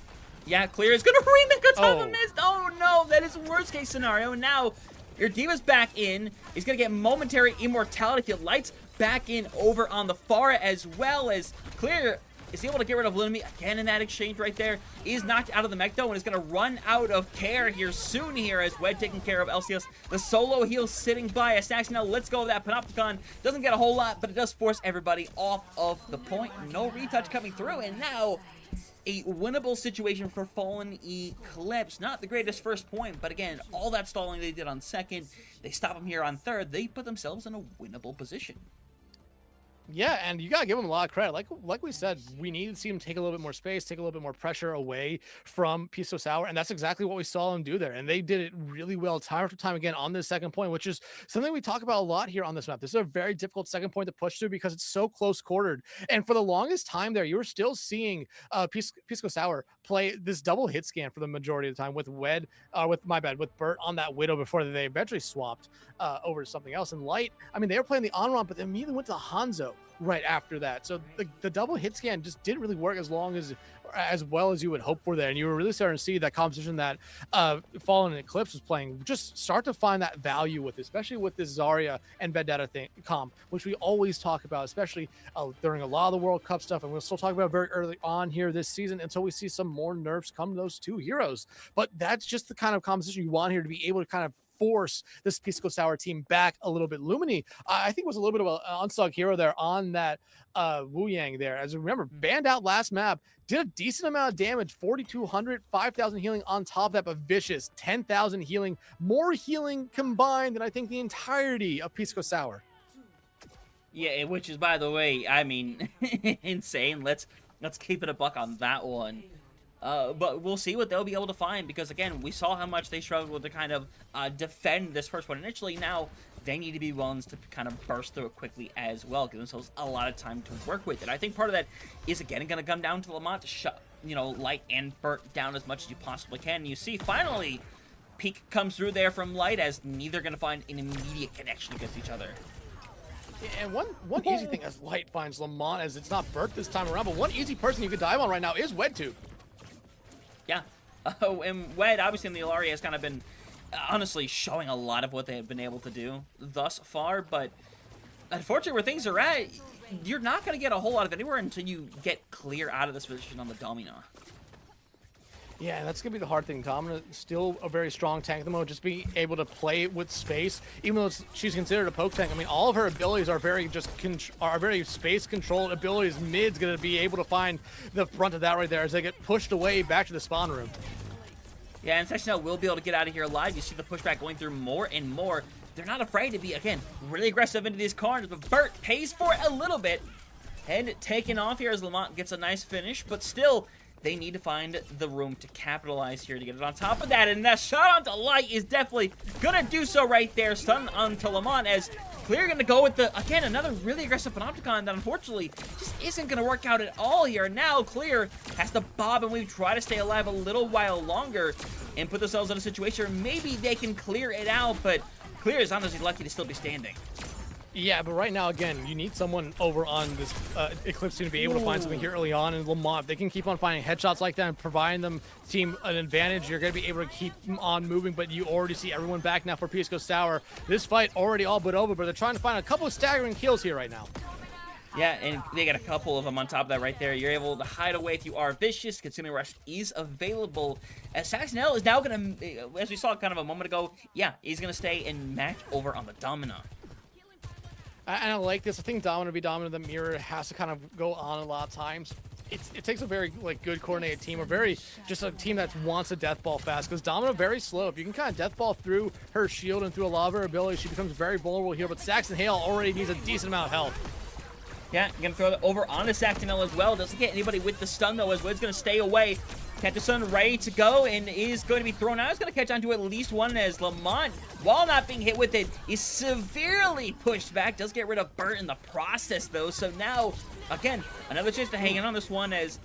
Yeah, Clear is going to remake a ton of missed. Oh, no, that is worst case scenario. And now your Diva's back in. He's going to get momentary immortality. Light's back in over on the far, as well as Clear is able to get rid of Lunami again in that exchange right there. Is knocked out of the mech, though, and is going to run out of care here soon here as Wed taking care of LCS. The solo heal sitting by as Saxonil lets go of that Panopticon. Doesn't get a whole lot, but it does force everybody off of the point. No retouch coming through, and now a winnable situation for Fallen Eclipse. Not the greatest first point, but again, all that stalling they did on second, they stop them here on third. They put themselves in a winnable position. Yeah, and you gotta give them a lot of credit. Like we said, we need to see him take a little bit more space, take a little bit more pressure away from Piece of Sour, and that's exactly what we saw them do there. And they did it really well time after time again on this second point, which is something we talk about a lot here on this map. This is a very difficult second point to push through because it's so close quartered. And for the longest time there, you were still seeing Pisco Sour play this double hit scan for the majority of the time with with Burt on that Widow before they eventually swapped over to something else. And Light, I mean, they were playing the on-ramp, but they immediately went to Hanzo. right after that. So the double hit scan just didn't really work as well as you would hope for there. And you were really starting to see that composition that Fallen Eclipse was playing just start to find that value with, especially with this Zarya and Vendetta comp, which we always talk about, especially during a lot of the World Cup stuff. And we'll still talk about very early on here this season until we see some more nerfs come to those two heroes. But that's just the kind of composition you want here to be able to kind of force this Pisco Sour team back a little bit. Lumini, I think, was a little bit of an unsung hero there on that Wu Yang there. As you remember, banned out last map, did a decent amount of damage, 4,200, 5,000 healing on top of that, but vicious, 10,000 healing, more healing combined than I think the entirety of Pisco Sour. Yeah, which is, by the way, I mean, insane. Let's keep it a buck on that one. But we'll see what they'll be able to find, because again, we saw how much they struggled to kind of defend this first one initially. Now they need to be ones to kind of burst through it quickly as well, give themselves a lot of time to work with it. I think part of that is again going to come down to Lamont to shut, Light and Burt down as much as you possibly can. And you see finally Peak comes through there from Light, as neither going to find an immediate connection against each other. And one easy thing as Light finds Lamont, as it's not Burt this time around, but one easy person you could dive on right now is WedTube. Yeah. Oh, and Wed, obviously, in the Ilaria has kind of been, honestly, showing a lot of what they have been able to do thus far, but unfortunately, where things are at, you're not going to get a whole lot of anywhere until you get clear out of this position on the Domino. Yeah, and that's going to be the hard thing. Domina still a very strong tank at the moment, just being able to play with space, even though she's considered a poke tank. I mean, all of her abilities are very space-controlled abilities. Mid's going to be able to find the front of that right there as they get pushed away back to the spawn room. Yeah, and Faceit will be able to get out of here alive. You see the pushback going through more and more. They're not afraid to be, again, really aggressive into these corners, but Burt pays for it a little bit. Head taken off here as Lamont gets a nice finish, but still, they need to find the room to capitalize here to get it on top of that. And that shot onto Light is definitely going to do so right there. Stun onto Lamont as Clear going to go with the, again, another really aggressive Panopticon that unfortunately just isn't going to work out at all here. Now Clear has to bob and weave, try to stay alive a little while longer and put themselves in a situation where maybe they can clear it out, but Clear is honestly lucky to still be standing. Yeah, but right now, again, you need someone over on this Eclipse team to be able to find something here early on. And Lamont, if they can keep on finding headshots like that and providing them team an advantage, you're going to be able to keep them on moving. But you already see everyone back now for Pisco Sour. This fight already all but over, but they're trying to find a couple of staggering kills here right now. Yeah, and they got a couple of them on top of that right there. You're able to hide away if you are vicious. Consuming Rush is available. As Saxonell is now going to, as we saw kind of a moment ago, yeah, he's going to stay and match over on the Domino. And I like this. I think Domino be Domino, the mirror has to kind of go on a lot of times. It takes a very good coordinated team, just a team that wants to death ball fast, because Domino very slow. If you can kind of death ball through her shield and through a lot of her abilities, she becomes very vulnerable here. But Saxon Hale already needs a decent amount of health. Yeah, gonna throw that over onto Saxonell as well. Doesn't get anybody with the stun though, as Wood's gonna stay away. Catch the Sun ready to go and is going to be thrown out. It's going to catch onto at least one as Lamont, while not being hit with it, is severely pushed back. Does get rid of Burt in the process though. So now, again, another chance to hang in on this one as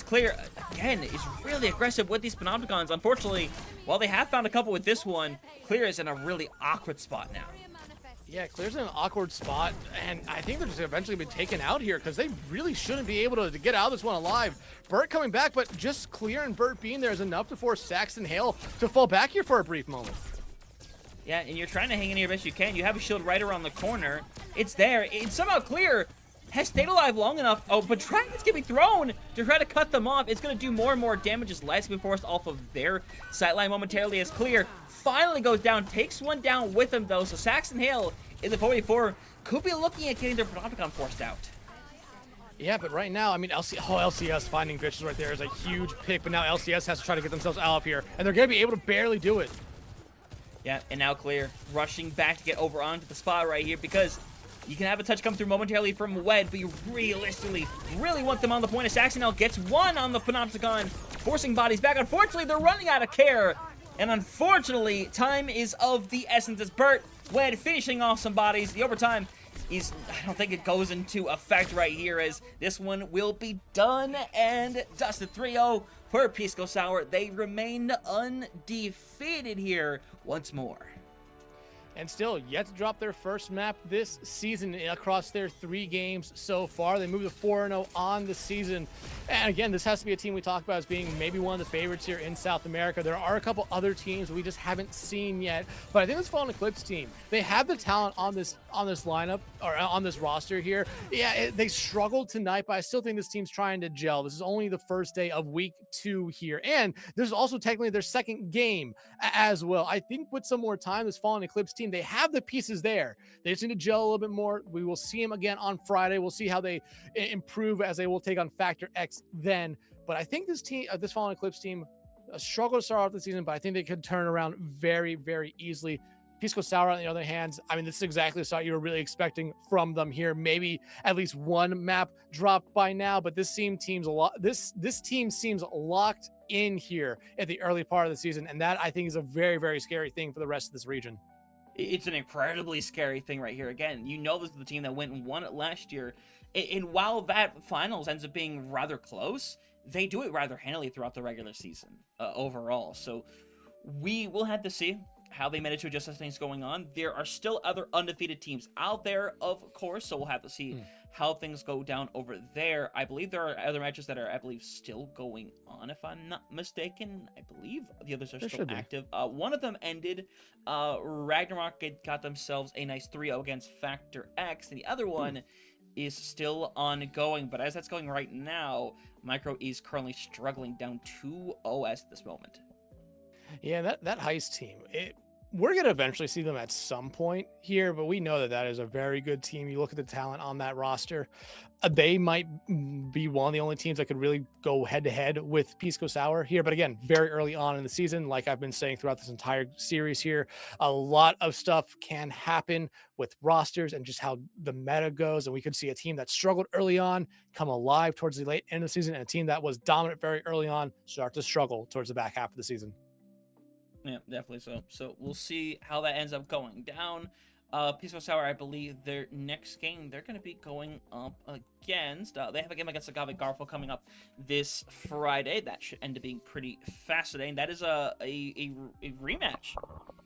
Clear, again, is really aggressive with these Panopticons. Unfortunately, while they have found a couple with this one, Clear is in a really awkward spot now. Yeah, Clear's in an awkward spot, and I think they're just eventually be taken out here because they really shouldn't be able to get out of this one alive. Burt coming back, but just Clear and Burt being there is enough to force Saxon Hale to fall back here for a brief moment. Yeah, and you're trying to hang in here best you can. You have a shield right around the corner. It's there. It's somehow Clear has stayed alive long enough. Oh, but Dragons can be thrown to try to cut them off. It's going to do more and more damage as Light's being forced off of their sightline momentarily as Clear finally goes down, takes one down with him though. So Saxon Hale in the 44 could be looking at getting their Panopticon forced out. Yeah, but right now, I mean, LCS finding Vicious right there is a huge pick, but now LCS has to try to get themselves out of here, and they're going to be able to barely do it. Yeah, and now Clear rushing back to get over onto the spot right here because you can have a touch come through momentarily from Wed, but you realistically really want them on the point. As Saxonell gets one on the Panopticon, forcing bodies back. Unfortunately, they're running out of care, and unfortunately, time is of the essence as Burt, Wed finishing off some bodies. The overtime is, I don't think it goes into effect right here as this one will be done and dusted 3-0 for Pisco Sour. They remain undefeated here once more. and still yet to drop their first map this season across their 3 games so far. They moved to 4-0 on the season. And again, this has to be a team we talk about as being maybe one of the favorites here in South America. There are a couple other teams we just haven't seen yet, but I think this Fallen Eclipse team, they have the talent on this lineup, or on this roster here. Yeah, they struggled tonight, but I still think this team's trying to gel. This is only the first day of week 2 here, and this is also technically their second game as well. I think with some more time, this Fallen Eclipse team, they have the pieces there. They just need to gel a little bit more. We will see them again on Friday. We'll see how they improve as they will take on Factor X then. But I think this team, this Fallen Eclipse team, struggled to start off the season, but I think they could turn around very, very easily. Pisco Sour, on the other hand, I mean, this is exactly the start you were really expecting from them here. Maybe at least one map dropped by now, but this team seems a lot. This team seems locked in here at the early part of the season, and that I think is a very, very scary thing for the rest of this region. It's an incredibly scary thing right here. Again, you know, this is the team that went and won it last year, and while that finals ends up being rather close, they do it rather handily throughout the regular season overall. So we will have to see how they manage to adjust as things going on. There are still other undefeated teams out there, of course, so we'll have to see how things go down over there. I believe there are other matches that are, I believe, still going on, if I'm not mistaken. I believe the others are still active. One of them ended. Ragnarok got themselves a nice 3-0 against Factor X, and the other one is still ongoing. But as that's going right now, Micro is currently struggling, down 2-0 at this moment. Yeah, that Heist team, we're going to eventually see them at some point here, but we know that that is a very good team. You look at the talent on that roster, they might be one of the only teams that could really go head-to-head with Pisco Sour here. But again, very early on in the season, like I've been saying throughout this entire series here, a lot of stuff can happen with rosters and just how the meta goes. And we could see a team that struggled early on come alive towards the late end of the season, and a team that was dominant very early on start to struggle towards the back half of the season. Yeah, definitely so. So we'll see how that ends up going down. Pisco Sour, I believe their next game, they're going to be going up against, they have a game against Agave Garfo coming up this Friday. That should end up being pretty fascinating. That is a rematch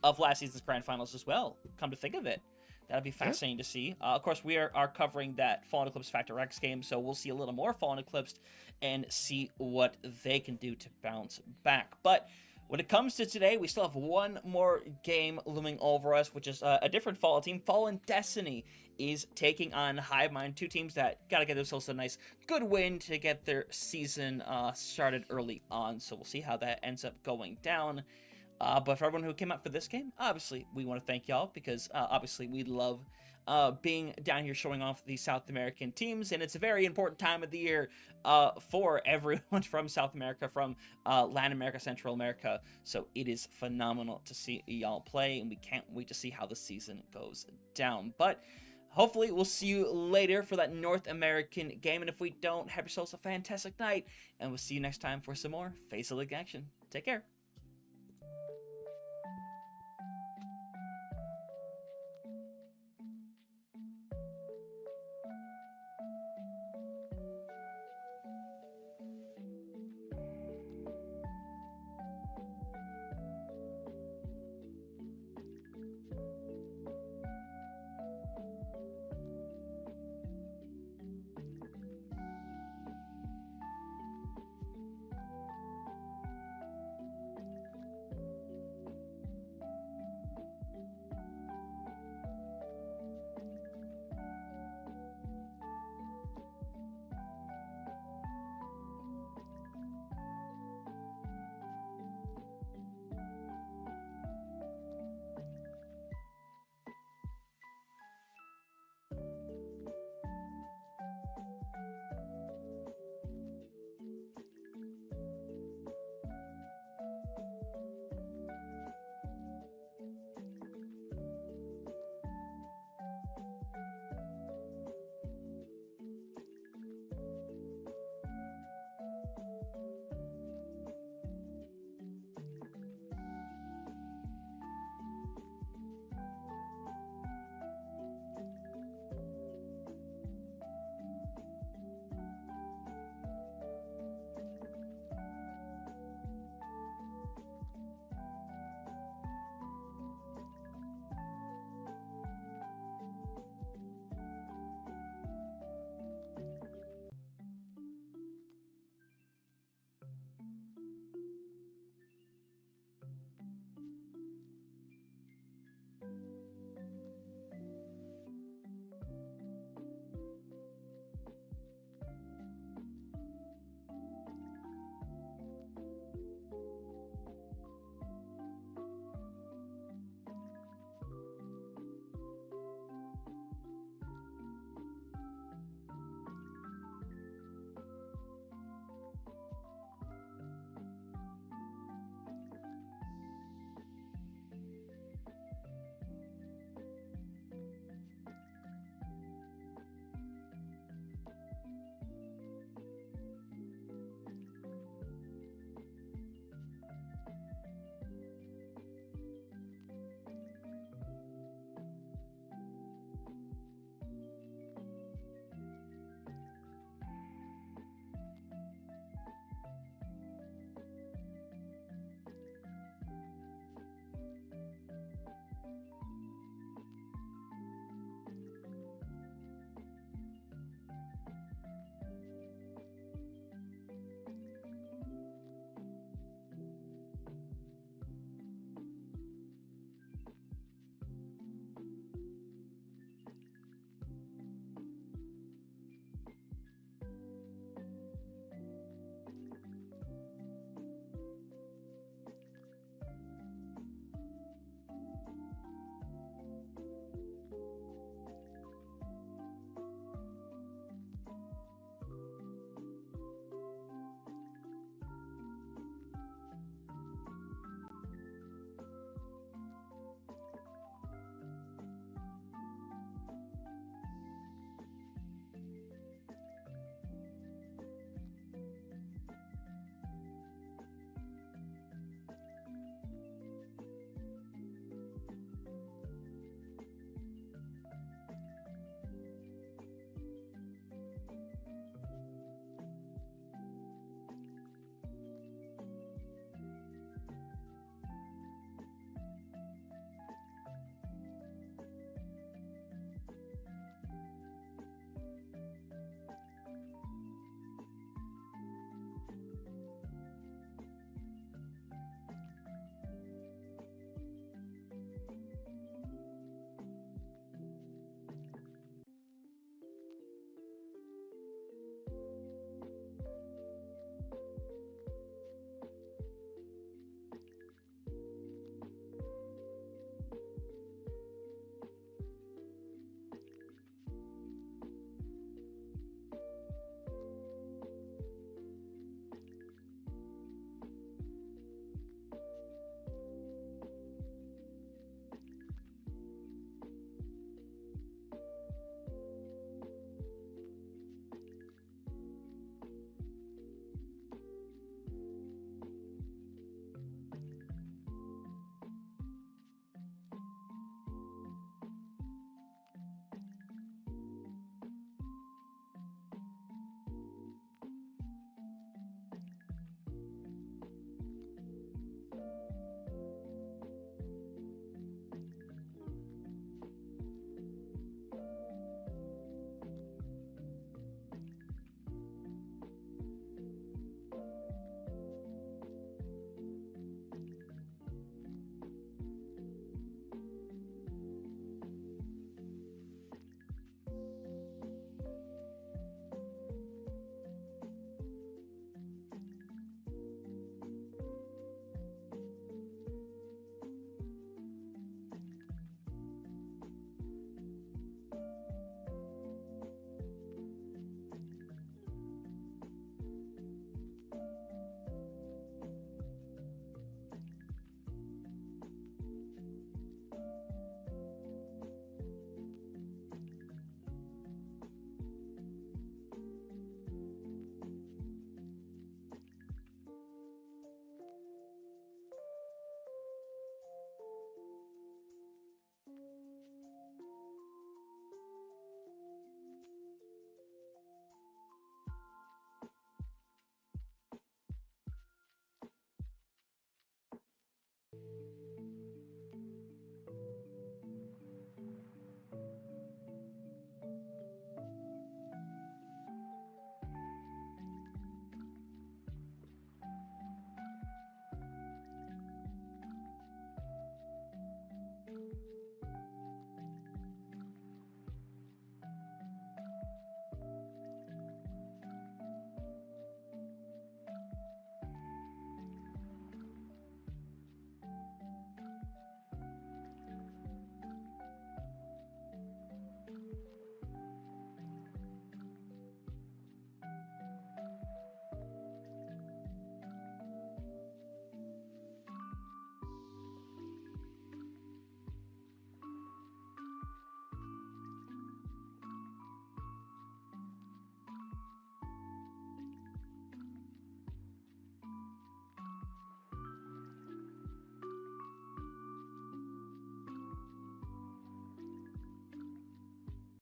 of last season's Grand Finals as well, come to think of it. That'll be fascinating to see. Of course, we are covering that Fallen Eclipse Factor X game, so we'll see a little more Fallen Eclipse and see what they can do to bounce back. But when it comes to today, we still have one more game looming over us, which is a different Fallen team. Fallen Destiny is taking on Hive Mind, two teams that got to get themselves a nice good win to get their season started early on. So we'll see how that ends up going down. But for everyone who came out for this game, obviously, we want to thank y'all because obviously we love being down here showing off the South American teams, and it's a very important time of the year for everyone from South America, from Latin America, Central America. So it is phenomenal to see y'all play, and we can't wait to see how the season goes down. But hopefully we'll see you later for that North American game, and if we don't, have yourselves a fantastic night, and we'll see you next time for some more Faceit action. Take care.